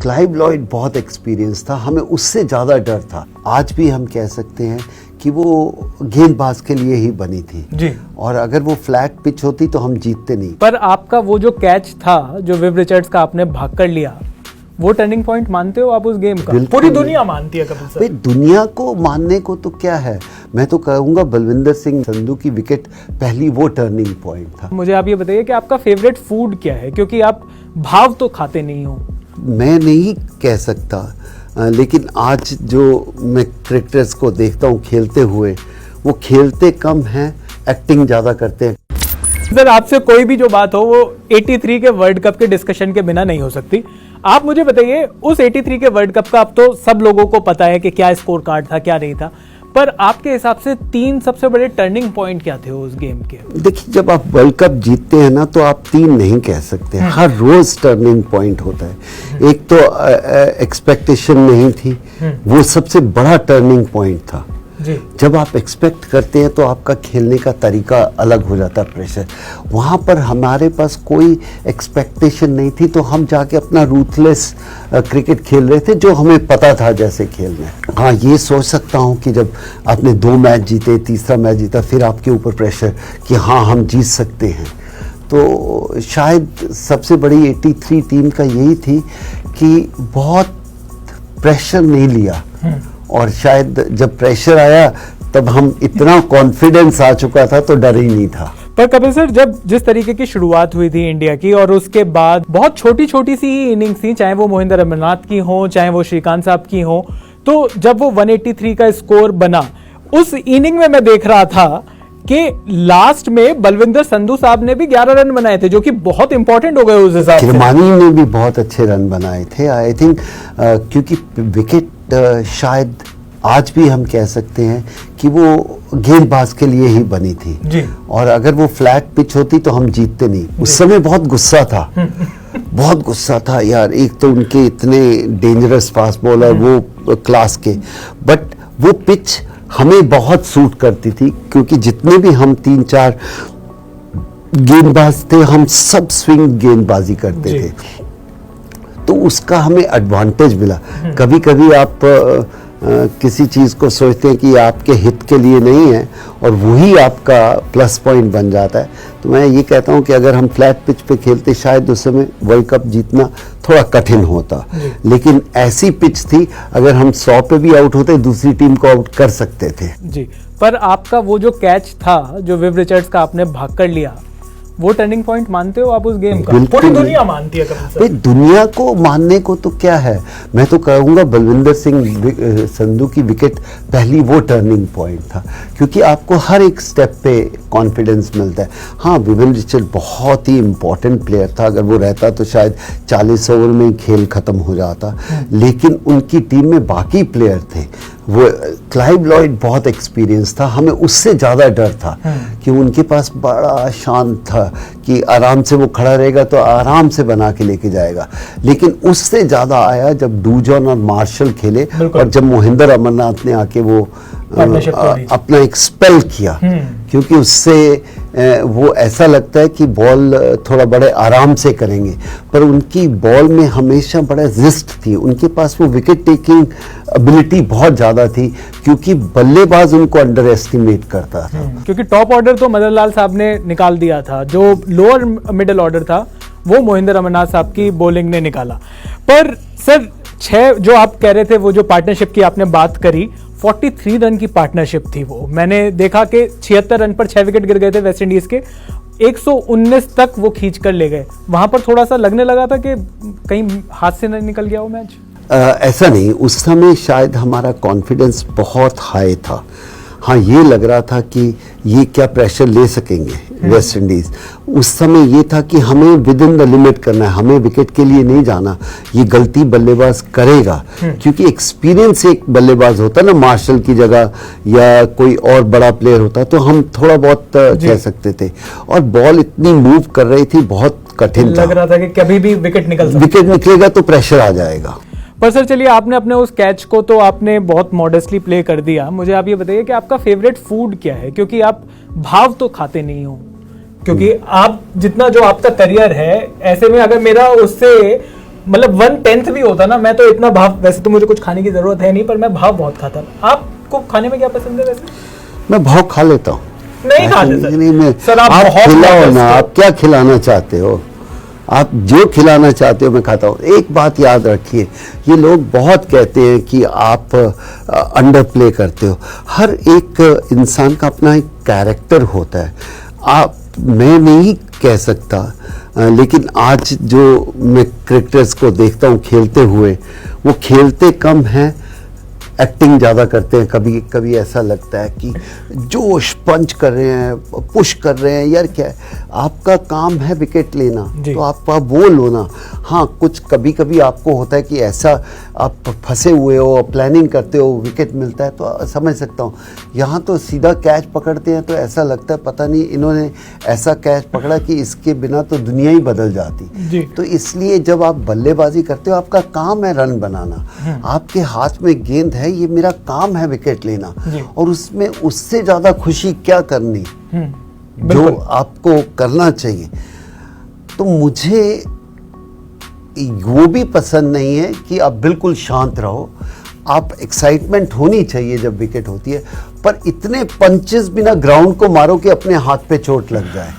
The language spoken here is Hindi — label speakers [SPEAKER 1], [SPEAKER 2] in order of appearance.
[SPEAKER 1] क्लाइव लॉयड बहुत एक्सपीरियंस था, हमें उससे ज़्यादा डर था। आज भी हम कह सकते हैं कि वो गेंदबाज के लिए ही बनी थी
[SPEAKER 2] जी।
[SPEAKER 1] और अगर वो फ्लैट पिच होती तो हम जीतते नहीं।
[SPEAKER 2] पर आपका वो जो कैच था जो विव रिचर्ड्स का आपने भाग कर लिया, वो टर्निंग पॉइंट मानते हो आप उस गेम का? पूरी दुनिया मानती है कपिल सर।
[SPEAKER 1] दुनिया को मानने को तो क्या है, मैं तो कहूँगा बलविंदर सिंह संधू की विकेट पहली वो टर्निंग पॉइंट था।
[SPEAKER 2] मुझे आप ये बताइए कि आपका फेवरेट फूड क्या है, क्योंकि आप भाव तो खाते नहीं हो।
[SPEAKER 1] मैं नहीं कह सकता, लेकिन आज जो मैं क्रिकेटर्स को देखता हूँ खेलते हुए, वो खेलते कम हैं, एक्टिंग ज़्यादा करते हैं।
[SPEAKER 2] सर आपसे कोई भी जो बात हो वो 83 के वर्ल्ड कप के डिस्कशन के बिना नहीं हो सकती। आप मुझे बताइए उस 83 के वर्ल्ड कप का अब तो सब लोगों को पता है कि क्या स्कोर कार्ड था क्या नहीं था, पर आपके हिसाब से 3 सबसे बड़े टर्निंग पॉइंट क्या थे उस गेम के?
[SPEAKER 1] देखिए, जब आप वर्ल्ड कप जीतते हैं ना तो आप 3 नहीं कह सकते, हर रोज टर्निंग पॉइंट होता है। एक तो एक्सपेक्टेशन नहीं थी, वो सबसे बड़ा टर्निंग पॉइंट था।
[SPEAKER 2] जी।
[SPEAKER 1] जब आप एक्सपेक्ट करते हैं तो आपका खेलने का तरीका अलग हो जाता है, प्रेशर। वहाँ पर हमारे पास कोई एक्सपेक्टेशन नहीं थी, तो हम जाके अपना रूथलेस क्रिकेट खेल रहे थे जो हमें पता था जैसे खेलना है। हाँ, ये सोच सकता हूँ कि जब आपने 2 मैच जीते, तीसरा मैच जीता, फिर आपके ऊपर प्रेशर कि हाँ हम जीत सकते हैं, तो शायद सबसे बड़ी 83 टीम का यही थी कि बहुत प्रेशर नहीं लिया, और शायद जब प्रेशर आया तब हम इतना कॉन्फिडेंस आ चुका था तो डर ही नहीं था।
[SPEAKER 2] पर कपिल सर, जब जिस तरीके की शुरुआत हुई थी इंडिया की और उसके बाद बहुत छोटी छोटी सी ही इनिंग्स थी, चाहे वो मोहिंदर अमरनाथ की हो चाहे वो श्रीकांत साहब की हो, तो जब वो 183 का स्कोर बना उस इनिंग में मैं देख रहा था कि लास्ट में बलविंदर संधू साहब ने भी 11 रन बनाए थे, जो कि बहुत इंपॉर्टेंट हो गए उस हिसाब से।
[SPEAKER 1] किरमानी ने भी बहुत अच्छे रन बनाए थे, आई थिंक, क्योंकि विकेट शायद आज भी हम कह सकते हैं कि वो गेंदबाज के लिए ही बनी थी
[SPEAKER 2] जी।
[SPEAKER 1] और अगर वो फ्लैट पिच होती तो हम जीतते नहीं। उस समय बहुत गुस्सा था बहुत गुस्सा था यार, एक तो उनके इतने डेंजरस फास्ट बॉलर वो क्लास के, बट वो पिच हमें बहुत सूट करती थी, क्योंकि जितने भी हम 3-4 गेंदबाज थे हम सब स्विंग गेंदबाजी करते थे, तो उसका हमें एडवांटेज मिला। कभी कभी आप किसी चीज़ को सोचते हैं कि आपके हित के लिए नहीं है और वही आपका प्लस पॉइंट बन जाता है। तो मैं ये कहता हूँ कि अगर हम फ्लैट पिच पे खेलते शायद उस समय वर्ल्ड कप जीतना थोड़ा कठिन होता, लेकिन ऐसी पिच थी अगर हम 100 पे भी आउट होते दूसरी टीम को आउट कर सकते थे।
[SPEAKER 2] जी। पर आपका वो जो कैच था जो विव रिचर्ड्स का आपने भाग कर लिया, वो टर्निंग पॉइंट मानते हो आप उस गेम का? पूरी दुनिया मानती है कपिल सर।
[SPEAKER 1] दुनिया को मानने को तो क्या है, मैं तो कहूँगा बलविंदर सिंह संधू की विकेट पहली वो टर्निंग पॉइंट था, क्योंकि आपको हर एक स्टेप पे कॉन्फिडेंस मिलता है। हाँ, विव रिचर्ड बहुत ही इम्पोर्टेंट प्लेयर था, अगर वो रहता तो शायद 40 ओवर में ही खेल खत्म हो जाता, लेकिन उनकी टीम में बाकी प्लेयर थे। वो क्लाइव लॉयड बहुत एक्सपीरियंस था, हमें उससे ज़्यादा डर था कि उनके पास बड़ा शांत था कि आराम से वो खड़ा रहेगा तो आराम से बना के लेके जाएगा, लेकिन उससे ज़्यादा आया जब डूजॉन और मार्शल खेले और जब मोहिंदर अमरनाथ ने आके वो अपना एक स्पेल किया, क्योंकि उससे वो ऐसा लगता है कि बॉल थोड़ा बड़े आराम से करेंगे, पर उनकी बॉल में हमेशा बड़ा रिस्ट थी, उनके पास वो विकेट टेकिंग एबिलिटी बहुत ज़्यादा थी, क्योंकि बल्लेबाज उनको अंडर एस्टिमेट करता था।
[SPEAKER 2] क्योंकि टॉप ऑर्डर तो मदन लाल साहब ने निकाल दिया था, जो लोअर मिडिल ऑर्डर था वो मोहिंदर अमरनाथ साहब की बॉलिंग ने निकाला। पर सर 6 जो आप कह रहे थे, वो जो पार्टनरशिप की आपने बात करी, 43 रन की पार्टनरशिप थी वो। मैंने देखा कि 76 रन पर 6 विकेट गिर गए थे वेस्ट इंडीज के, 119 तक वो खींच कर ले गए। वहां पर थोड़ा सा लगने लगा था कि कहीं हाथ से न निकल गया वो मैच।
[SPEAKER 1] ऐसा नहीं, उस समय शायद हमारा कॉन्फिडेंस बहुत हाई था। हाँ, ये लग रहा था कि ये क्या प्रेशर ले सकेंगे वेस्ट इंडीज। उस समय ये था कि हमें विद इन द लिमिट करना है, हमें विकेट के लिए नहीं जाना, ये गलती बल्लेबाज करेगा, क्योंकि एक्सपीरियंस एक बल्लेबाज होता है ना, मार्शल की जगह या कोई और बड़ा प्लेयर होता तो हम थोड़ा बहुत कह सकते थे, और बॉल इतनी मूव कर रही थी, बहुत कठिन
[SPEAKER 2] लग रहा था कि कभी भी विकेट
[SPEAKER 1] निकलेगा तो प्रेशर आ जाएगा।
[SPEAKER 2] पर सर चलिए, आपने अपने उस कैच को तो आपने बहुत मॉडेस्टली प्ले कर दिया। मुझे आप ये बताइए कि आपका फेवरेट फूड क्या है, क्योंकि आप भाव तो खाते नहीं हो, क्योंकि आप जितना जो आपका करियर है, ऐसे में अगर मेरा उससे मतलब 1/10 भी होता ना, मैं तो इतना भाव, वैसे तो मुझे कुछ खाने की जरूरत है नहीं, पर मैं भाव बहुत खाता था। आपको खाने में क्या पसंद है वैसे?
[SPEAKER 1] मैं भाव खा लेता हूँ।
[SPEAKER 2] नहीं खाते सर।
[SPEAKER 1] नहीं, मैं
[SPEAKER 2] सर आप बहुत
[SPEAKER 1] खिलाओ
[SPEAKER 2] modest
[SPEAKER 1] ना,
[SPEAKER 2] हो।
[SPEAKER 1] आप क्या खिलाना चाहते हो, आप जो खिलाना चाहते हो मैं खाता हूँ। एक बात याद रखिए, ये लोग बहुत कहते हैं कि आप अंडर प्ले करते हो। हर एक इंसान का अपना एक कैरेक्टर होता है। मैं नहीं कह सकता, लेकिन आज जो मैं क्रिकेटर्स को देखता हूँ खेलते हुए, वो खेलते कम हैं, एक्टिंग ज़्यादा करते हैं। कभी कभी ऐसा लगता है कि जोश पंच कर रहे हैं, पुश कर रहे हैं। यार क्या है, आपका काम है विकेट लेना, तो आप वो लो ना। हाँ, कुछ कभी कभी आपको होता है कि ऐसा आप फंसे हुए हो, प्लानिंग करते हो, विकेट मिलता है तो समझ सकता हूँ। यहाँ तो सीधा कैच पकड़ते हैं तो ऐसा लगता है पता नहीं इन्होंने ऐसा कैच पकड़ा कि इसके बिना तो दुनिया ही बदल जाती। तो इसलिए जब आप बल्लेबाजी करते हो, आपका काम है रन बनाना, आपके हाथ में गेंद है, ये मेरा काम है विकेट लेना, और उसमें उससे ज्यादा खुशी क्या करनी जो आपको करना चाहिए। तो मुझे वो भी पसंद नहीं है कि आप बिल्कुल शांत रहो। आप एक्साइटमेंट होनी चाहिए जब विकेट होती है, पर इतने पंचेस भी ना ग्राउंड को मारो कि अपने हाथ पे चोट लग जाए।